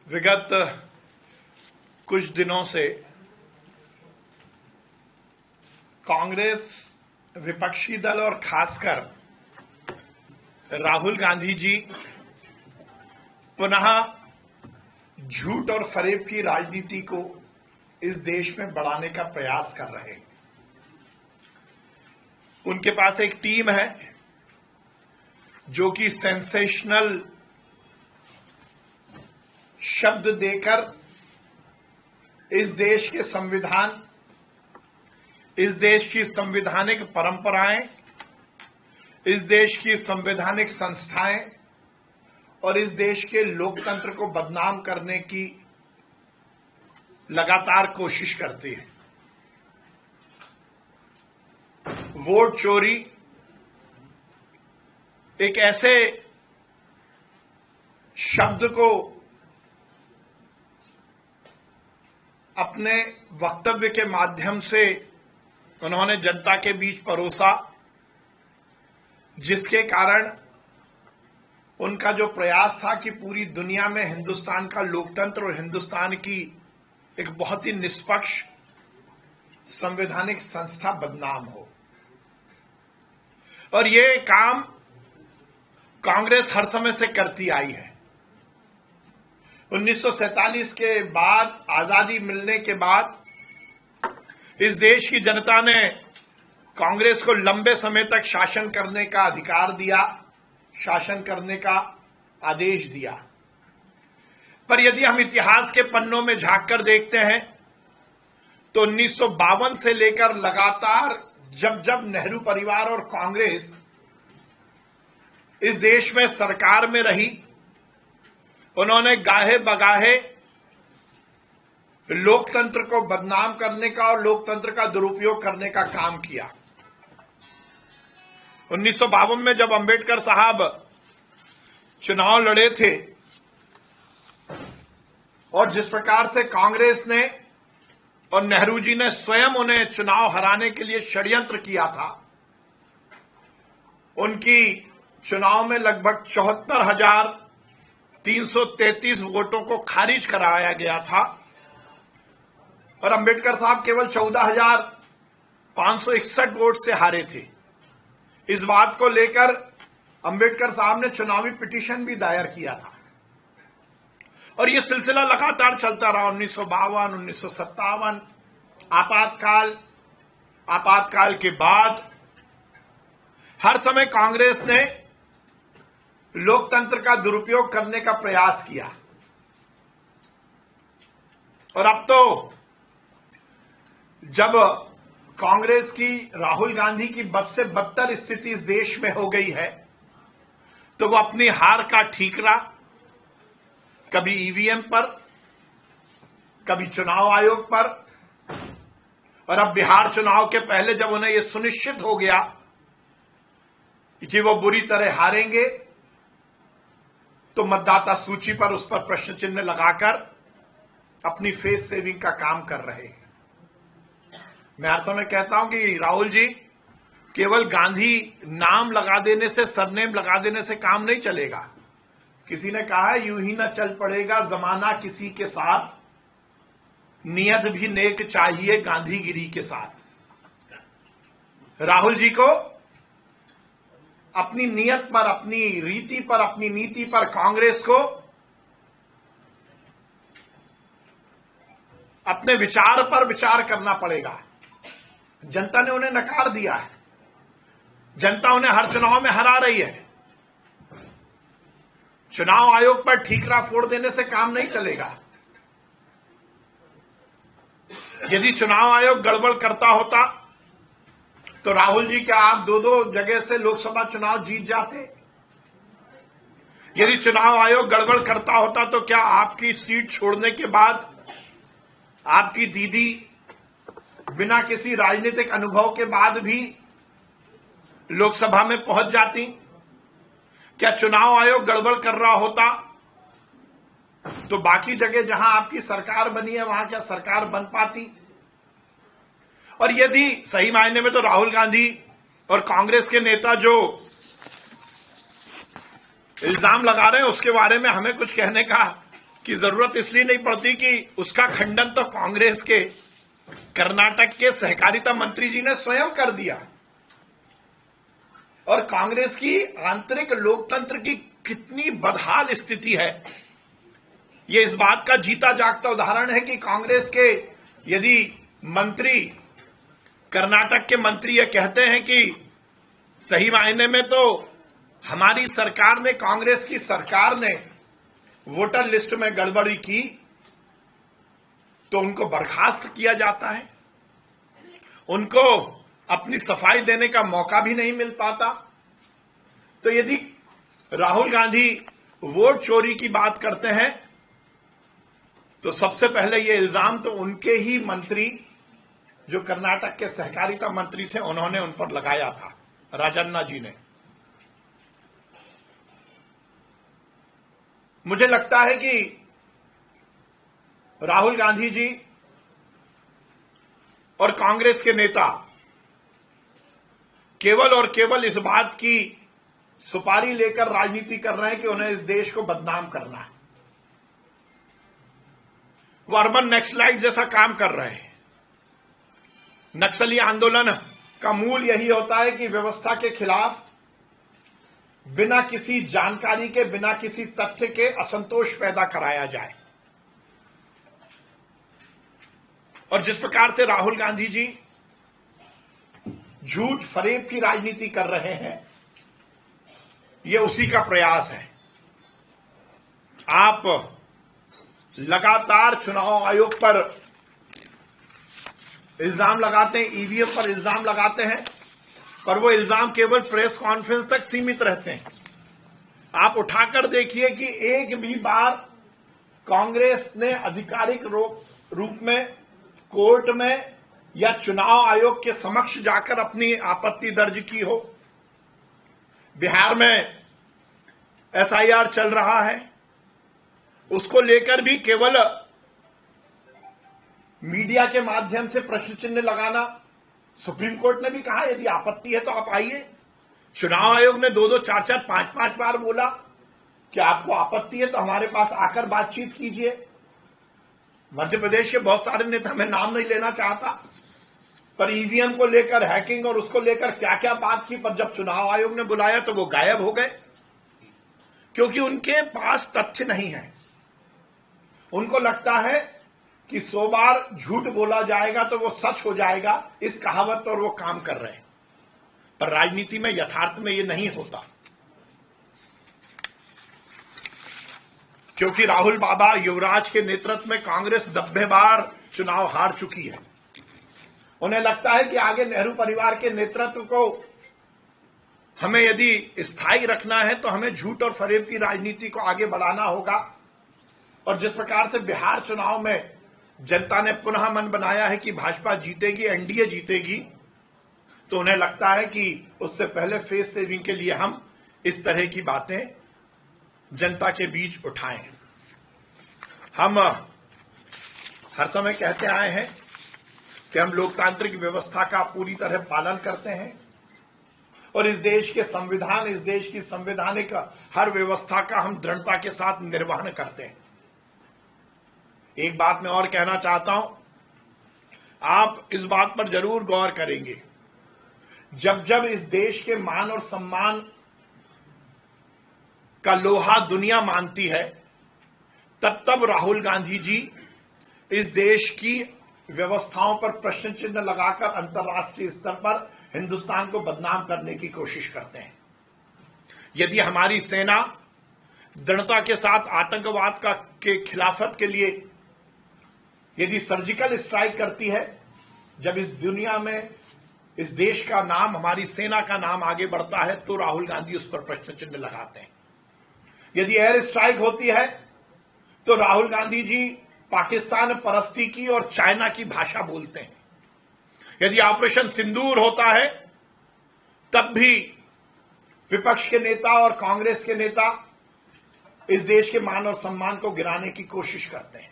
विगत कुछ दिनों से कांग्रेस विपक्षी दल और खासकर राहुल गांधी जी पुनः झूठ और फरेब की राजनीति को इस देश में बढ़ाने का प्रयास कर रहे हैं। उनके पास एक टीम है जो कि सेंसेशनल शब्द देकर इस देश के संविधान, इस देश की संवैधानिक परंपराएं, इस देश की संवैधानिक संस्थाएं और इस देश के लोकतंत्र को बदनाम करने की लगातार कोशिश करती है। वोट चोरी एक ऐसे शब्द को अपने वक्तव्य के माध्यम से उन्होंने जनता के बीच परोसा, जिसके कारण उनका जो प्रयास था कि पूरी दुनिया में हिंदुस्तान का लोकतंत्र और हिंदुस्तान की एक बहुत ही निष्पक्ष संवैधानिक संस्था बदनाम हो। और ये काम कांग्रेस हर समय से करती आई है। 1947 के बाद, आजादी मिलने के बाद इस देश की जनता ने कांग्रेस को लंबे समय तक शासन करने का अधिकार दिया, शासन करने का आदेश दिया। पर यदि हम इतिहास के पन्नों में झांक कर देखते हैं तो 1952 से लेकर लगातार जब जब नेहरू परिवार और कांग्रेस इस देश में सरकार में रही, उन्होंने गाहे बगाहे लोकतंत्र को बदनाम करने का और लोकतंत्र का दुरुपयोग करने का काम किया। 1952 में जब अंबेडकर साहब चुनाव लड़े थे और जिस प्रकार से कांग्रेस ने और नेहरू जी ने स्वयं उन्हें चुनाव हराने के लिए षड्यंत्र किया था, उनकी चुनाव में लगभग 74,333 वोटों को खारिज कराया गया था और अंबेडकर साहब केवल 14,561 वोट से हारे थे। इस बात को लेकर अंबेडकर साहब ने चुनावी पिटीशन भी दायर किया था और यह सिलसिला लगातार चलता रहा। 1952, 1957, आपातकाल के बाद हर समय कांग्रेस ने लोकतंत्र का दुरुपयोग करने का प्रयास किया। और अब तो जब कांग्रेस की, राहुल गांधी की बद से बदतर स्थिति इस देश में हो गई है, तो वो अपनी हार का ठीकरा कभी ईवीएम पर, कभी चुनाव आयोग पर, और अब बिहार चुनाव के पहले जब उन्हें यह सुनिश्चित हो गया कि वो बुरी तरह हारेंगे, तो मतदाता सूची पर उस पर प्रश्न चिन्ह लगाकर अपनी फेस सेविंग का काम कर रहे हैं। मैं हर समय कहता हूं कि राहुल जी, केवल गांधी नाम लगा देने से, सरनेम लगा देने से काम नहीं चलेगा। किसी ने कहा है, यूं ही न चल पड़ेगा जमाना किसी के साथ, नियत भी नेक चाहिए गांधीगिरी के साथ। राहुल जी को अपनी नियत पर, अपनी रीति पर, अपनी नीति पर, कांग्रेस को अपने विचार पर विचार करना पड़ेगा। जनता ने उन्हें नकार दिया है, जनता उन्हें हर चुनाव में हरा रही है। चुनाव आयोग पर ठीकरा फोड़ देने से काम नहीं चलेगा। यदि चुनाव आयोग गड़बड़ करता होता तो राहुल जी, क्या आप दो जगह से लोकसभा चुनाव जीत जाते? यदि चुनाव आयोग गड़बड़ करता होता तो क्या आपकी सीट छोड़ने के बाद आपकी दीदी बिना किसी राजनीतिक अनुभव के बाद भी लोकसभा में पहुंच जाती? क्या चुनाव आयोग गड़बड़ कर रहा होता तो बाकी जगह जहां आपकी सरकार बनी है वहां क्या सरकार बन पाती? और यदि सही मायने में तो राहुल गांधी और कांग्रेस के नेता जो इल्जाम लगा रहे हैं उसके बारे में हमें कुछ कहने का की जरूरत इसलिए नहीं पड़ती कि उसका खंडन तो कांग्रेस के कर्नाटक के सहकारिता मंत्री जी ने स्वयं कर दिया। और कांग्रेस की आंतरिक लोकतंत्र की कितनी बदहाल स्थिति है, यह इस बात का जीता जागता उदाहरण है कि कांग्रेस के यदि मंत्री, कर्नाटक के मंत्री ये कहते हैं कि सही मायने में तो हमारी सरकार ने, कांग्रेस की सरकार ने वोटर लिस्ट में गड़बड़ी की, तो उनको बर्खास्त किया जाता है, उनको अपनी सफाई देने का मौका भी नहीं मिल पाता। तो यदि राहुल गांधी वोट चोरी की बात करते हैं तो सबसे पहले यह इल्जाम तो उनके ही मंत्री, जो कर्नाटक के सहकारिता मंत्री थे, उन्होंने उन पर लगाया था, राजन्ना जी ने। मुझे लगता है कि राहुल गांधी जी और कांग्रेस के नेता केवल और केवल इस बात की सुपारी लेकर राजनीति कर रहे हैं कि उन्हें इस देश को बदनाम करना है। वो अर्बन नक्सलाइट जैसा काम कर रहे हैं। नक्सली आंदोलन का मूल यही होता है कि व्यवस्था के खिलाफ बिना किसी जानकारी के, बिना किसी तथ्य के असंतोष पैदा कराया जाए। और जिस प्रकार से राहुल गांधी जी झूठ फरेब की राजनीति कर रहे हैं, यह उसी का प्रयास है। आप लगातार चुनाव आयोग पर इल्जाम लगाते हैं, ईवीएम पर इल्जाम लगाते हैं, पर वो इल्जाम केवल प्रेस कॉन्फ्रेंस तक सीमित रहते हैं। आप उठाकर देखिए कि एक भी बार कांग्रेस ने आधिकारिक रूप में कोर्ट में या चुनाव आयोग के समक्ष जाकर अपनी आपत्ति दर्ज की हो। बिहार में एसआईआर चल रहा है, उसको लेकर भी केवल मीडिया के माध्यम से प्रश्न चिन्ह लगाना। सुप्रीम कोर्ट ने भी कहा यदि आपत्ति है तो आप आइए। चुनाव आयोग ने 2-2, 4-4, 5-5 बार बोला कि आपको आपत्ति है तो हमारे पास आकर बातचीत कीजिए। मध्य प्रदेश के बहुत सारे नेता, मैं नाम नहीं लेना चाहता, पर ईवीएम को लेकर, हैकिंग और उसको लेकर क्या क्या बात की, पर जब चुनाव आयोग ने बुलाया तो वो गायब हो गए, क्योंकि उनके पास तथ्य नहीं है। उनको लगता है कि 100 बार झूठ बोला जाएगा तो वो सच हो जाएगा, इस कहावत पर वो काम कर रहे हैं। पर राजनीति में, यथार्थ में ये नहीं होता, क्योंकि राहुल बाबा युवराज के नेतृत्व में कांग्रेस 90 बार चुनाव हार चुकी है। उन्हें लगता है कि आगे नेहरू परिवार के नेतृत्व को हमें यदि स्थायी रखना है तो हमें झूठ और फरेब की राजनीति को आगे बढ़ाना होगा। और जिस प्रकार से बिहार चुनाव में जनता ने पुनः मन बनाया है कि भाजपा जीतेगी, एनडीए जीतेगी, तो उन्हें लगता है कि उससे पहले फेस सेविंग के लिए हम इस तरह की बातें जनता के बीच उठाएं। हम हर समय कहते आए हैं कि हम लोकतांत्रिक व्यवस्था का पूरी तरह पालन करते हैं और इस देश के संविधान, इस देश की संवैधानिक हर व्यवस्था का हम दृढ़ता के साथ निर्वहन करते हैं। एक बात मैं और कहना चाहता हूं, आप इस बात पर जरूर गौर करेंगे, जब जब इस देश के मान और सम्मान का लोहा दुनिया मानती है, तब तब राहुल गांधी जी इस देश की व्यवस्थाओं पर प्रश्न चिन्ह लगाकर अंतर्राष्ट्रीय स्तर पर हिंदुस्तान को बदनाम करने की कोशिश करते हैं। यदि हमारी सेना दृढ़ता के साथ आतंकवाद के खिलाफत के लिए यदि सर्जिकल स्ट्राइक करती है, जब इस दुनिया में इस देश का नाम, हमारी सेना का नाम आगे बढ़ता है, तो राहुल गांधी उस पर प्रश्न चिन्ह लगाते हैं। यदि एयर स्ट्राइक होती है तो राहुल गांधी जी पाकिस्तान परस्ती की और चाइना की भाषा बोलते हैं। यदि ऑपरेशन सिंदूर होता है तब भी विपक्ष के नेता और कांग्रेस के नेता इस देश के मान और सम्मान को गिराने की कोशिश करते हैं।